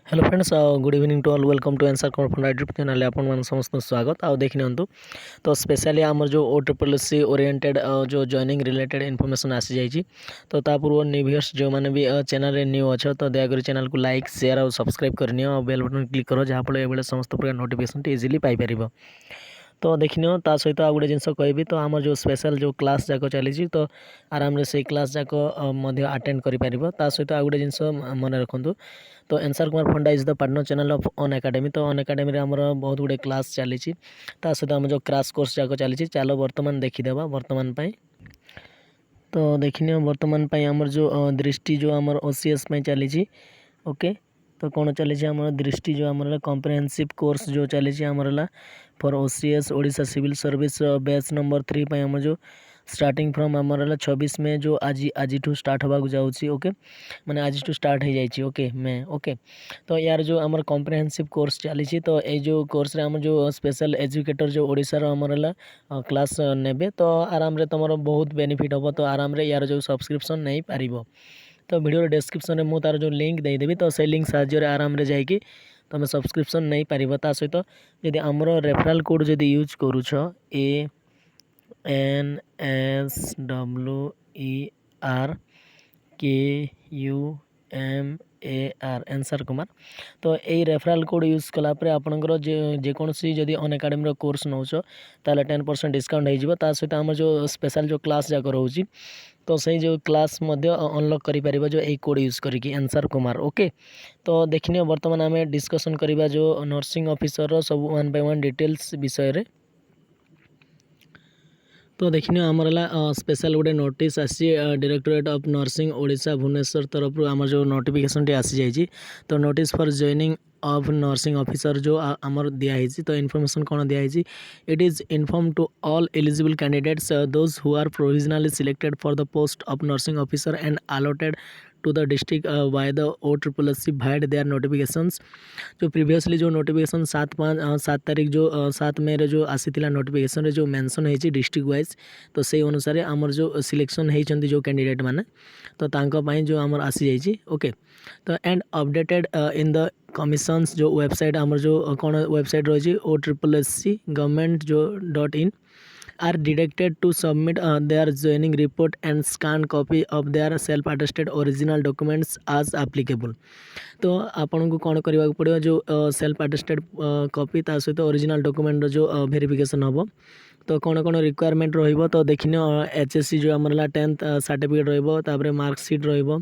Hello friends, good evening to all. Welcome to आंसर कमर फंड यूट्यूब चैनल आपन समस्त स्वागत। देखि नियंतु तो स्पेशली आमर जो OSSC ओरिएंटेड जो जॉइनिंग रिलेटेड इनफॉरमेशन आसी जाइए। तो ता पूर्व न्यूवियर्स जो मैंने भी चैनल रे न्यू अच्छो तो दयाकोरी चैनल को लाइक शेयर और सब्सक्राइब करनी और बेल बटन क्लिक करो जहाँफल ये समस्त प्रकार नोटिफिकेशन इजिली पाइपर। तो देखनी सहित आ गोटे जिनस कहि तो आम जो स्पेशल जो क्लास जाक चली तो आराम से क्लास जाक अटेंड कर सहित आ गोटे जिनस मन रखु। तो आंसर कुमार फंडा is the partner channel of an academy. तो अन एकेडमी आमर बहुत गुड़े क्लास चली सहित आम जो क्रैश कोर्स जाक चली चलो बर्तमान देखीदेवा बर्तमान। तो देखनी बर्तमान आमर जो दृष्टि जो आमर OCS चली ओके। तो कौन चली आम दृष्टि जो आम कॉम्प्रिहेंसिव कोर्स जो चली आमर for OCS Odisha civil service batch number 3 आम जो स्टार्टिंग फ्रॉम आमर 26 मे जो आज स्टार्ट होगा जाऊँगी ओके। माने आज स्टार्ट हो जाइए ओके मे ओके। तो यार जो आमर कॉम्प्रिहेंसिव कोर्स चली तो ये जो कोर्स रे आम जो स्पेशल एजुकेटर जो ओडिशा आमर क्लास नेबे तो आराम रे तुम बहुत बेनिफिट हम। तो आराम रे यार जो सब्सक्रिप्शन नहीं पार। तो वीडियो डिस्क्रिप्शन में मुझे तार जो लिंक देदेवी तो से लिंक साहाय्य आराम रे जाइए तुम सब्सक्रिप्शन नहीं पार। सहित जदि आमर रेफराल कोड जदि यूज करुछ ANSWERKUMAR आंसर कुमार। तो यही रेफराल कोड यूज कलापर आपंकर जेकोसी जदि अन एकेडमी कोर्स नौच ताले 10% डिस्काउंट हो सहित आम जो स्पेशल जो क्लास जाक रोचे तो सही जो क्लास अनलॉक करें जो यही कोड यूज करके आंसर कुमार ओके। तो देखनी बर्तमान आम डिस्कसन करवा जो नर्सिंग ऑफिसर सब 1 by 1 डिटेल्स विषय रे। तो देखनी आमर स्पेशल गोटे नोटिस आसी directorate of nursing Odisha Bhubaneswar तरफ आम जो नोटिफिकेशन टी आसी जाइए। तो notice for joining of nursing officer जो आमर दिखाई। तो इनफॉरमेशन कौन दिखाई it is inform to all eligible candidates those who are provisionally selected for the post of nursing officer and allotted to the district by the OSSC vide their notifications. जो previously जो notification 7 तारीख जो 7 मे रे जो आसीथिला notification रे जो mention है district wise तो से अनुसार आमर जो सिलेक्शन होती जो कैंडिडेट माने तो तांको पाई जो आमर आसी जाइए ओके। तो and updated in the commissions जो वेबसाइट आमर जो कौन वेबसाइट रही OSSC गवर्नमेंट जो .in are directed to submit their joining report and scan copy of their self attested original documents as applicable। तो आपन को कौन करने पड़ो जो सेल्फ अटेस्टेड कॉपी ता सहित ओरिजिनल डॉक्यूमेंट जो वेरिफिकेशन हम। तो कौन कौन रिक्वायरमेंट रहिबो तो देखिन HSC जो आमर 10th सर्टिफिकेट रहिबो तापर मार्कशीट रहिबो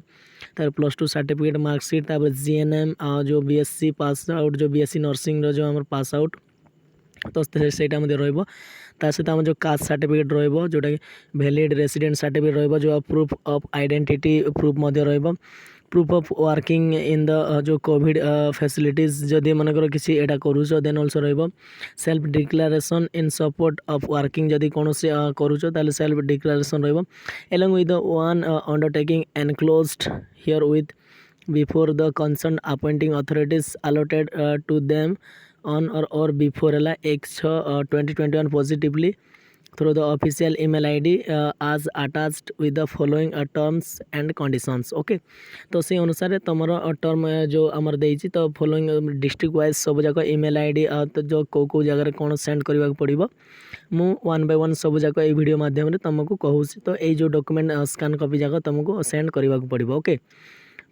तार +2 सर्टिफिकेट मार्कशीट तापर GNM जो BSc पास आउट जो BSc नर्सिंग जो आमर पास आउट तो सेटा सहित आम जो कास्ट सर्टिफिकेट रोटा कि वैलिड रेसिडेंट सर्टिफिकेट जो proof of identity proof proof of working in the जो कोविड फैसिलिटीज जदि मनकर किसी एटा करूच देन ऑल्सो रहिबो self declaration in support of working जदि कौन से करूच ताले सेल्फ डिक्लेरेशन रहिबो along with the one undertaking enclosed here with before the concern appointing authorities allotted to them on or before 1/6/2021 positively through the official email ID as attached with the following terms and conditions okay. तो से अनुसार तुम term जो आमर देइछि तो following district wise सब जाक email ID तो जो को जगह कौन सेंड करने पड़ो मु 1 by 1 सब जाक ये वीडियो माध्यम तुमको कहूँ। तो ये जो डॉक्यूमेंट स्कैन कॉपी जाक तुमको सेंड करने पड़ो ओके।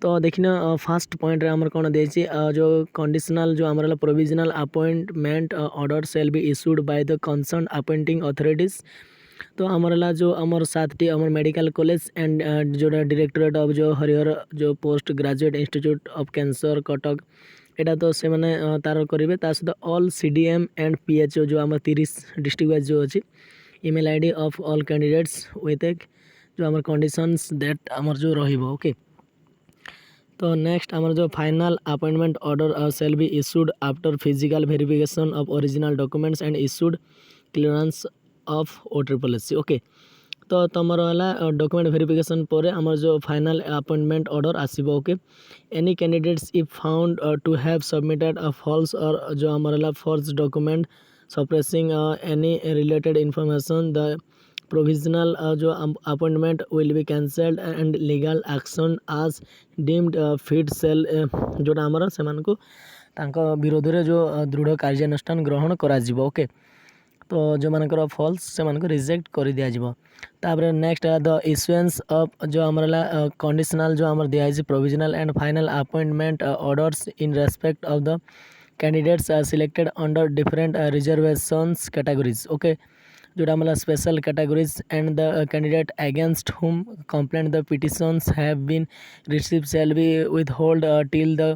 तो देखना फास्ट पॉइंट आमर कौन दे जो कंडीशनल जो आमर provisional appointment order shall be issued by the concern appointing authorities. तो आमर जो आमर 7टी आमर मेडिकल कॉलेज एंड जो डायरेक्टोरेट ऑफ जो हरिहर जो post graduate institute of cancer Cuttack एटा तो से मैंने तार करेंगे सहित ऑल CDM एंड PHO जो आम 30 डिस्ट्रिक्ट वाइज जो अच्छी email ID of all candidates with एक जो आमर कंडीशंस दैट आमर जो रहिबो ओके। तो नेक्स्ट आमर जो final appointment order shall be issued after physical verification of original documents and issued clearance of OSSC okay. तो तुमर है डॉक्यूमेंट वेरिफिकेशन पर आमर जो फाइनल अपॉइंटमेंट ऑर्डर आसीबो okay. Any candidates if found to have submitted a false or जो आमर false document suppressing any related information the provisional जो appointment will be cancelled and legal action as deemed fit shall जोटा आमर से विरोध में जो दृढ़ कार्यानुष्ठान ग्रहण करा ओके। तो जो मानकर फॉल्स से रिजेक्ट कर दिया तापर नेक्स्ट द इश्यूएंस ऑफ जो आमर कंडीशनल जो आमर दिखाई provisional and final appointment orders in respect of the candidates selected under different reservations categories okay. जोटा मतलब special categories and the candidate against whom complaint the petitions have been received shall be withhold till the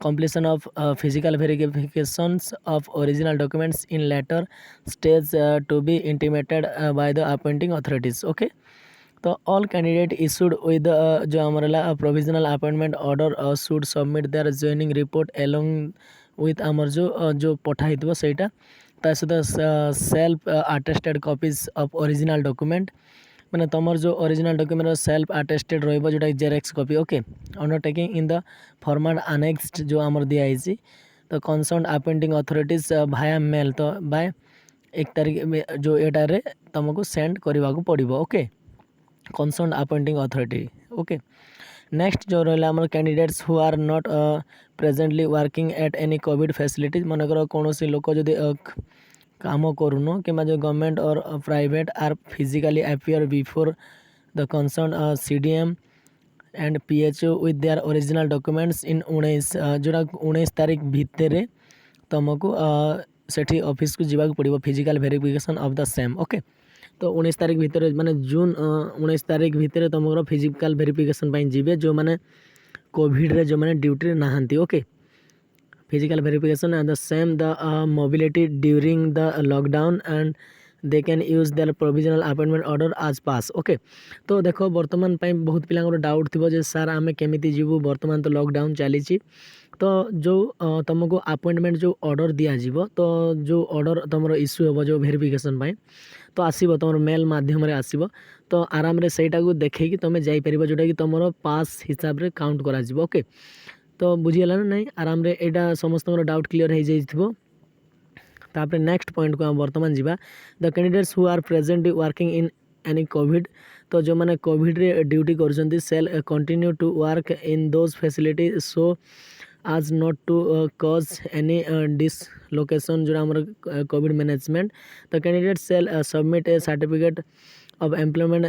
completion of physical verifications of original documents in later stage to be intimated by the appointing authorities okay। तो all candidate issued with जो हमारा provisional appointment order should submit there joining report along with आमर जो पठाई सहीटा ता सहित self attested copies of original document मैंने तुम जो ओरिजिनल डॉक्यूमेंट सेल्फ अटेस्टेड रोटा xerox copy okay undertaking in the format annexed जो आमर दिखाई तो कंसर्न अपॉइंटिंग अथॉरिटीज भाया मेल तो बाय 1 तारीख जो एटारे तुमको सेंड करने को पड़ो okay concern appointing authority okay. Next जो रहा आम candidates who are not presently working at any COVID facilities मनकर कौन लोक जदि काम करूनो कि जो government or private are physically appear before the concern CDM and PHO with their original documents in 19 जोटा 19 तारीख भितर तुमको सेठी ऑफिस को जीवा पड़ो physical verification of the same okay. तो 19 तारीख भितर माने जून 19 तारीख भितर तुम फिजिकल वेरिफिकेशन जी जो मैंने कोविड रे जो मैंने ड्यूटी नहांती okay physical verification and the same the mobility during the lockdown and they can use their provisional appointment order as pass okay. तो देखो बर्तमान बहुत पिला डाउट थी जे सार आम केमी जीवु बर्तमान तो लॉकडाउन चली तो जो तुमको अपॉइंटमेंट जो ऑर्डर दिज्व तो जो ऑर्डर तुम इश्यू हम जो वेरिफिकेशन तो आसब तुम मेल मध्यम आसब तो आराम रे सेटा को देखी तुम जापर जोटा कि तुम पास हिसाब से काउंट करा ओके। तो बुझीगला ना नहीं आराम रे एटा समस्त डाउट क्लीयर हो जाइथिबो। तापर नेक्स्ट पॉइंट को बर्तमान जीवा the candidates who are presently working in any COVID तो जो मैंने कोविड रे ड्यूटी कर shall continue to work in those facility so as not to cause any dislocation जो आम COVID management the candidate shall submit a certificate of employment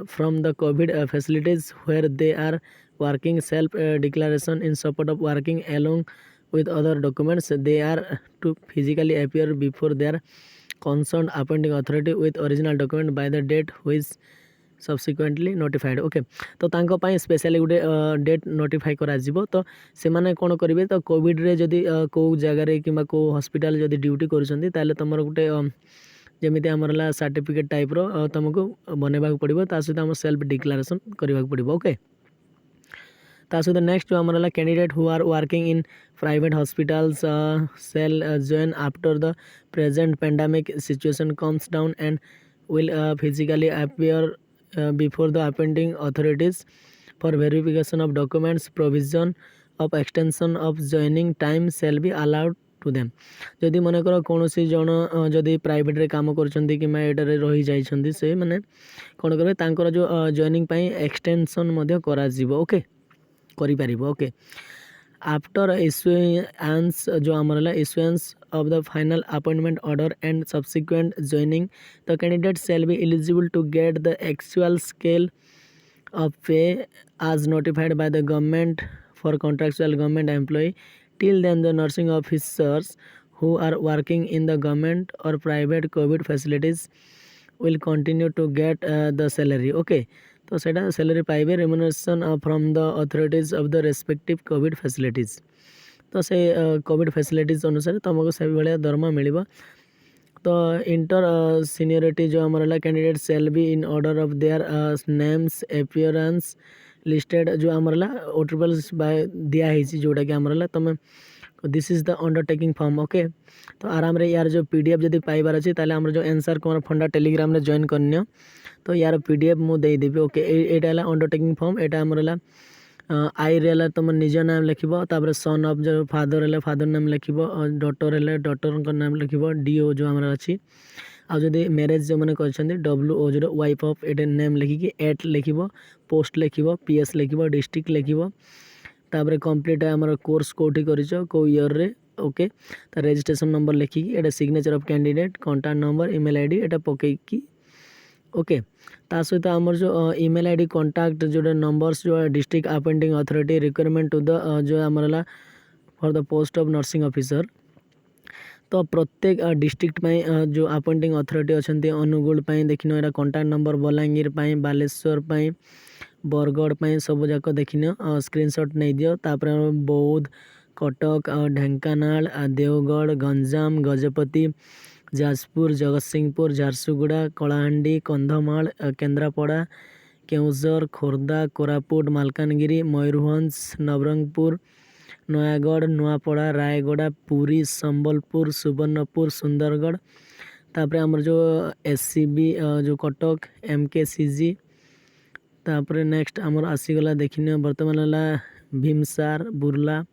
from the COVID facilities where they are working self declaration in support of working along with other documents they are to physically appear before their concerned appointing authority with original document by the date which subsequently notified okay. तो तांको पाई specially गोटे date notify करा जिवो तो से माने कोन करिवे तो कोविड रे जदी को जगह रे किबा को हॉस्पिटल जदी ड्यूटी करूछंती ताले तमर गोटे जमीती आमर सर्टिफिकेट टाइप रो तुमको बनवा पड़ो सहित आम सेल्फ डिक्लेरेशन करने पड़ो ओके। सहित नेक्स्ट जो आमर candidate who are working in private hospitals shall join after the present pandemic situation comes down and will physically appear before the appointing authorities for verification of documents provision of extension of joining time shall be allowed to them जदि मनकर कौन जन जदि private रे काम करछंती कि एटारे रही जाइछंती से माने कोन करबे तांकर जो जॉइनिंग पई एक्सटेंशन मध्य करा जिवो ओके करि परिबो ओके। आफ्टर इश्यूएंस जो आमरला issuance of the final appointment order and subsequent joining the candidate shall be eligible to get the actual scale of pay as notified by the government for contractual government employee. Till then the nursing officers who are working in the government or private COVID facilities will continue to get the salary okay। तो सेटा salary पाइबे remuneration from the authorities of the respective COVID facilities तो से Covid facilities अनुसार तुमको से भाया दरमा मिल तो इंटर सीनियरिटी जो आमर candidate shall be in order of their names appearance listed जो आमर ओट्रिपल बाय दिखाई जोटा कि आमर तुम this is the undertaking form okay. तो आराम रे यार जो पीडीएफ जब पाइबार अच्छे ताले आमर जो आंसर को फंडा टेलीग्राम रे जॉइन करनियो तो यार पीडीएफ मु दे देबी ओके। एटा है अंडरटेकिंग फॉर्म एटा आमर आई रे तुम निज नाम लिखब तापर सन ऑफ जो फादर है फादर नाम लिखब डॉटर है डॉटर नाम लिखब डीओ जो आमर अच्छी आदि मैरेज जो मैंने WO0 वाइफ ऑफ एटे नेम लिखिकी एट लिख पोस्ट लिख PS लिख डिस्ट्रिक्ट लिख तापर कंप्लीट आमर कोर्स कौटी कर ईयर रे ओके तो रजिस्ट्रेशन नंबर लिखिकी एटा signature of candidate contact number email ID एटा पकईकी ओके ता सहित आमर जो ईमेल आईडी कॉन्टैक्ट जो नंबर्स जो district appointing authority requirement to the जो आमर for the post of nursing officer तो प्रत्येक डिस्ट्रिक्ट में जो अपॉइंटिंग अथॉरिटी अच्छा अनुगुल देखिन यहाँ कॉन्टैक्ट नंबर बलांगीर बालेश्वर बरगढ़ सब जाक देखिन स्क्रीनशॉट नहीं दियो तापर बौद्ध कटक ढेंकानाल देवगढ़ गंजाम गजपति जाजपुर जगतसिंहपुर झारसुगुड़ा कलाहांडी कंधमाल केन्द्रापड़ा केउझर खोर्धा कोरापुट मालकानगिरी मयूरभंज नवरंगपुर नयागढ़ नुआपड़ा रायगड़ा पुरी संबलपुर सुवर्णपुर सुंदरगढ़ तापर आमर जो SCB जो कटक MKCG तापर नेक्स्ट आमर आसीगला देखिन बर्तमान भीमसार बुर्ला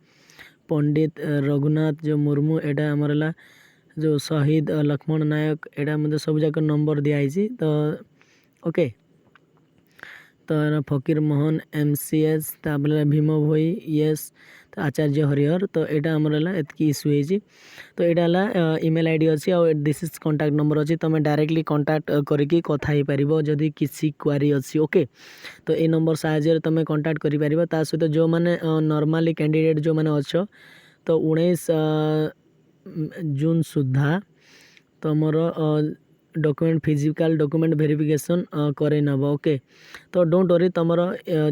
पंडित रघुनाथ जो मुर्मू एटा आमर जो शहीद लक्ष्मण नायक एटा मतलब सब जाक नंबर दिखाई तो ओके तो फकीर मोहन MCS तापर भीम भोई यस तो आचार्य हरिहर तो यहाँ आमर एतकी इश्यू होती तो यहाँ ईमेल आईडी अच्छी और दिस इज कॉन्टैक्ट नंबर अच्छी तुम डायरेक्टली कॉन्टैक्ट करके कथा ही पार जदि किसी क्वारी अच्छी ओके तो ये नंबर साहाय्य तुम कॉन्टैक्ट कर ता सहित जो मैंने नॉर्मली कैंडिडेट जो मैंने अच्छ तो 19 जून सुधा तुमर डॉक्यूमेंट फिजिकल डॉक्यूमेंट वेरिफिकेशन करे नब ओके तो डोंट वरी तुमर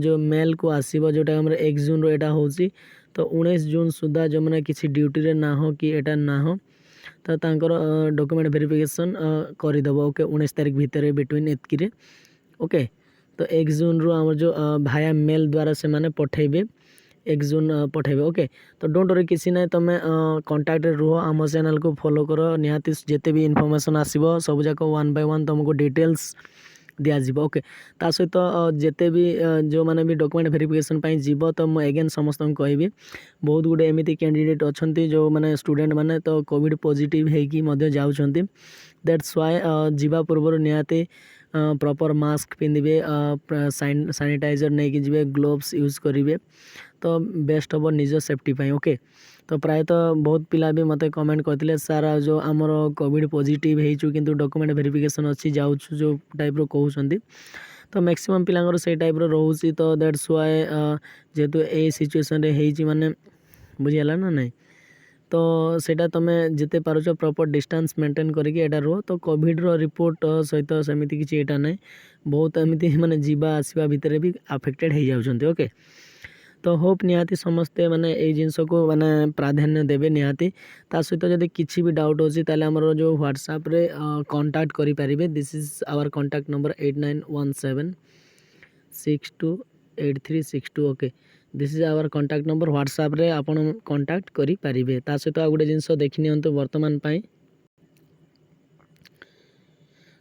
जो मेल को आसो जोटा आम 1 जून एटा होची तो 19 जून सुधा जो मैंने किसी ड्यूटी रे ना हो कि एटा ना हो तो तांकर डॉक्यूमेंट वेरिफिकेशन करदेव ओके 19 तारीख भितर बिटवीन एतकी ओके तो 1 जून रू आम जो भाया मेल द्वारा से माने पठेबे 1 जून पठेबे ओके तो डोंट वरी किसी ना तुम कांटेक्ट रुह आम चैनल को फॉलो कर निहाती जिते भी इनफॉरमेशन आसो सब जाक 1 बाय 1 तुमको डिटेल्स दिज्व ओके ता सहित जिते भी जो मैंने भी डॉक्यूमेंट वेरिफिकेशन जीव तो मुझे एगेन समस्त कहबी बहुत गुड़े एमती कैंडिडेट अच्छा जो मैंने स्टूडेंट मैंने तो कोविड पॉजिटिव होगी जाऊँच दैट्स वाई जीवा पूर्व निहाती प्रॉपर मास्क पिंधे सैनिटाइजर नहीं कि जी ग्लोव्स यूज करेंगे तो बेस्ट हम निज सेफ्टी ओके तो प्रायतः बहुत पिला भी मत कमेंट करते सार जो आमर कोविड पॉजिटिव हो किंतु डॉक्यूमेंट वेरिफिकेशन अच्छी जाऊँ जो टाइप कहते तो मैक्सिमम पिलांगर से टाइप रोचे तो दैट्स वाई जेहेतु ये सिचुएशन रे माने बुझीगला ना नहीं तो सेटा तुम्हें जिते पारुछ प्रॉपर डिस्टेंस मेंटेन करके एटा रुह तो कोविड रो रिपोर्ट सहित सेमती किसी एटा नहीं बहुत एमती माने जीवा आसवा भितर भी अफेक्टेड हो जाउछन्ते ओके तो होप निहाती समस्ते माने ये जिनस को माने प्राधान्य देवे निहाती ता सहित जदि किसी भी डाउट होची ताले हमर जो व्हाट्सएप रे कांटेक्ट करि पारिबे this is our contact number 8917628362 okay this is our contact number WhatsApp रे आपण कांटेक्ट करि पारिबे ता सहित आ गुटे जिनस देखि नियंतु वर्तमान पाई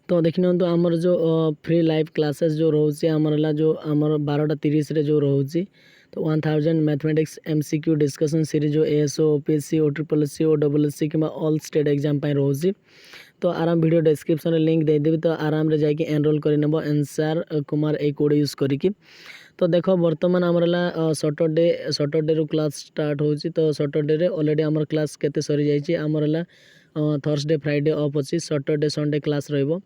तो देखि नियंतु हमर जो फ्री लाइव क्लासेस जो रोचे हमर जो हमर 12:30 रे जो रोची तो 1000 मैथमेटिक्स MCQ डिस्कशन सीरीज जो ASO OPSC OSSC OSSC कि ऑल स्टेट एग्जाम रोचे तो आराम वीडियो डिस्क्रिप्शन लिंक दे देबी तो आराम रे जाके एनरोल कर नेब एनसार कुमार ए कोड यूज करिकी तो देखो वर्तमान आमर सैटरडे रू क्लास स्टार्ट होची तो सैटरडे रे ऑलरेडी आमर क्लास केते सरी जाइची आमर थर्सडे फ्राइडे ऑफ अच्छी सैटरडे संडे क्लास रहिबो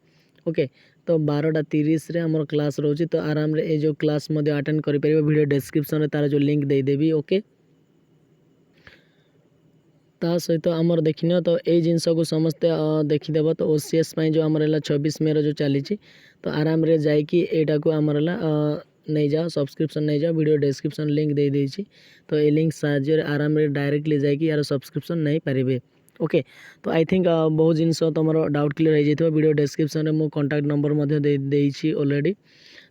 ओके तो 12:30 रे आमर क्लास रोची तो आराम रे ए जो क्लास मध्य अटेंड करि परिबो वीडियो डिस्क्रिप्शन रे तार जो लिंक दे देबी ओके ता सहित आमर देखिन तो ये जिनस को समस्ते देखीदेव तो OCS जो आमर 26 मे जो चली तो आराम रे जाइकी एटा को आमर नहीं जाओ सब्सक्रिप्शन नहीं जाओ वीडियो डिस्क्रिप्शन लिंक दे देछि तो ये लिंक साहाय्य आराम रे डायरेक्टली जाइकी यार सब्सक्रिप्शन नहीं पारिबे ओके तो आई थिंक बहुत जिनस तुम डाउट क्लियर हो जाइए वीडियो डिस्क्रिप्शन में मो कांटेक्ट नंबर देछि ऑलरेडी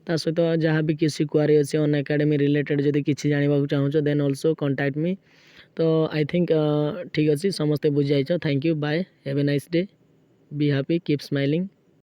ता सहित जहाँ भी किसी क्वारी अच्छे अन एकेडमी रिलेटेड जदि किसी जानवा चाहूँ देन ऑल्सो कांटेक्ट मी तो आई थिंक ठीक अच्छे समस्ते बुझी जाइए thank you bye have a nice day be happy keep smiling.